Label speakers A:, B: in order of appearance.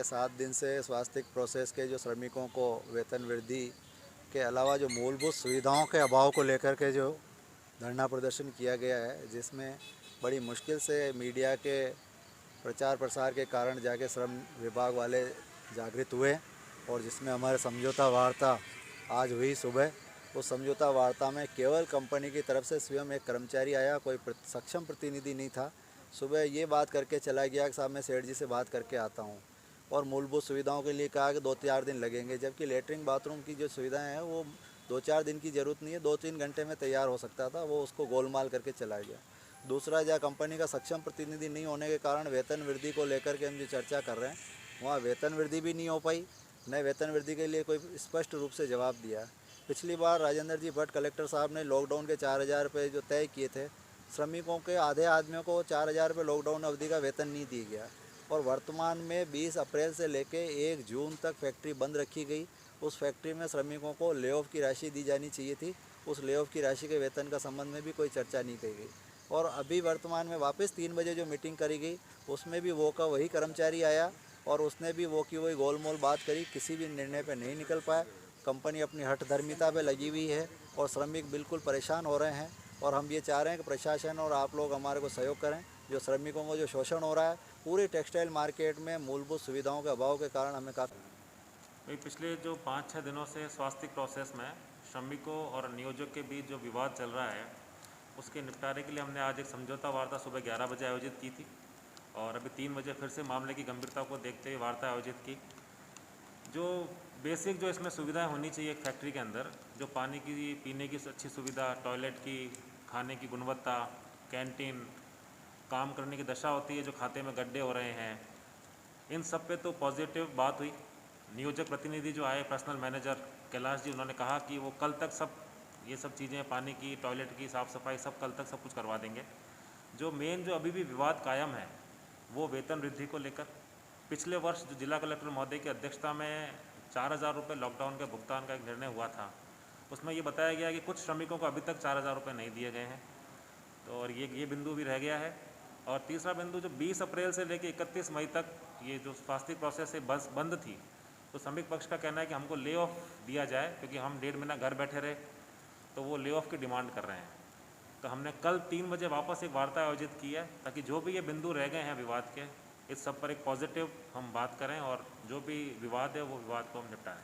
A: 7 दिन से स्वास्थ्य प्रोसेस के जो श्रमिकों को वेतन वृद्धि के अलावा जो मूलभूत सुविधाओं के अभाव को लेकर के जो धरना प्रदर्शन किया गया है, जिसमें बड़ी मुश्किल से मीडिया के प्रचार प्रसार के कारण जाके श्रम विभाग वाले जागृत हुए और जिसमें हमारे समझौता वार्ता आज हुई सुबह। उस समझौता वार्ता में केवल कंपनी की तरफ से स्वयं एक कर्मचारी आया, कोई सक्षम प्रतिनिधि नहीं था। सुबह ये बात करके चला गया कि साहब मैं सेठ जी से बात करके आता हूँ, और मूलभूत सुविधाओं के लिए कहा कि 2-4 दिन लगेंगे, जबकि लेटरिन बाथरूम की जो सुविधाएं हैं वो 2-4 दिन की ज़रूरत नहीं है, 2-3 घंटे में तैयार हो सकता था। वो उसको गोलमाल करके चला गया। दूसरा, जहाँ कंपनी का सक्षम प्रतिनिधि नहीं होने के कारण वेतन वृद्धि को लेकर के हम जो चर्चा कर रहे हैं, वहाँ वेतन वृद्धि भी नहीं हो पाई, न वेतन वृद्धि के लिए कोई स्पष्ट रूप से जवाब दिया। पिछली बार राजेंद्र जी भट्ट कलेक्टर साहब ने लॉकडाउन के 4,000 रुपये जो तय किए थे, श्रमिकों के आधे आदमियों को 4,000 रुपये लॉकडाउन अवधि का वेतन नहीं दिया गया। और वर्तमान में 20 अप्रैल से लेकर 1 जून तक फैक्ट्री बंद रखी गई। उस फैक्ट्री में श्रमिकों को ले ऑफ की राशि दी जानी चाहिए थी, उस ले ऑफ की राशि के वेतन का संबंध में भी कोई चर्चा नहीं की गई। और अभी वर्तमान में वापस 3 बजे जो मीटिंग करी गई, उसमें भी वो का वही कर्मचारी आया और उसने भी वो की वही गोलमोल बात करी, किसी भी निर्णय पे नहीं निकल पाया। कंपनी अपनी हठधर्मिता पे लगी हुई है और श्रमिक बिल्कुल परेशान हो रहे हैं। और हम ये चाह रहे हैं कि प्रशासन और आप लोग हमारे को सहयोग करें। जो श्रमिकों को जो शोषण हो रहा है पूरे टेक्सटाइल मार्केट में मूलभूत सुविधाओं के अभाव के कारण हमें काफ़ी
B: भाई पिछले जो 5-6 दिनों से स्वास्थ्य प्रोसेस में श्रमिकों और नियोजक के बीच जो विवाद चल रहा है, उसके निपटारे के लिए हमने आज एक समझौता वार्ता सुबह 11 बजे आयोजित की थी और अभी 3 बजे फिर से मामले की गंभीरता को देखते हुए वार्ता आयोजित की। जो बेसिक जो इसमें सुविधाएं होनी चाहिए एक फैक्ट्री के अंदर, जो पानी की पीने की अच्छी सुविधा, टॉयलेट की, खाने की गुणवत्ता, कैंटीन, काम करने की दशा होती है जो खाते में गड्ढे हो रहे हैं, इन सब पे तो पॉजिटिव बात हुई। नियोजक प्रतिनिधि जो आए, पर्सनल मैनेजर कैलाश जी, उन्होंने कहा कि वो कल तक सब ये सब चीज़ें, पानी की, टॉयलेट की साफ़ सफाई सब कल तक सब कुछ करवा देंगे। जो मेन जो अभी भी विवाद कायम है वो वेतन वृद्धि को लेकर। पिछले वर्ष जो जिला कलेक्टर महोदय की अध्यक्षता में 4,000 रुपये लॉकडाउन के भुगतान का एक निर्णय हुआ था, उसमें ये बताया गया कि कुछ श्रमिकों को अभी तक 4,000 रुपये नहीं दिए गए हैं, तो और ये बिंदु भी रह गया है। और तीसरा बिंदु, जो 20 अप्रैल से लेकर 31 मई तक ये जो स्वास्थ्य प्रोसेस से बस बंद थी, तो श्रमिक पक्ष का कहना है कि हमको ले ऑफ दिया जाए, क्योंकि हम 1.5 महीना घर बैठे रहे, तो वो ले ऑफ की डिमांड कर रहे हैं। तो हमने कल 3 बजे वापस एक वार्ता आयोजित की है, ताकि जो भी ये बिंदु रह गए हैं विवाद के, इस सब पर एक पॉजिटिव हम बात करें और जो भी विवाद है वो विवाद को हम निपटाएं।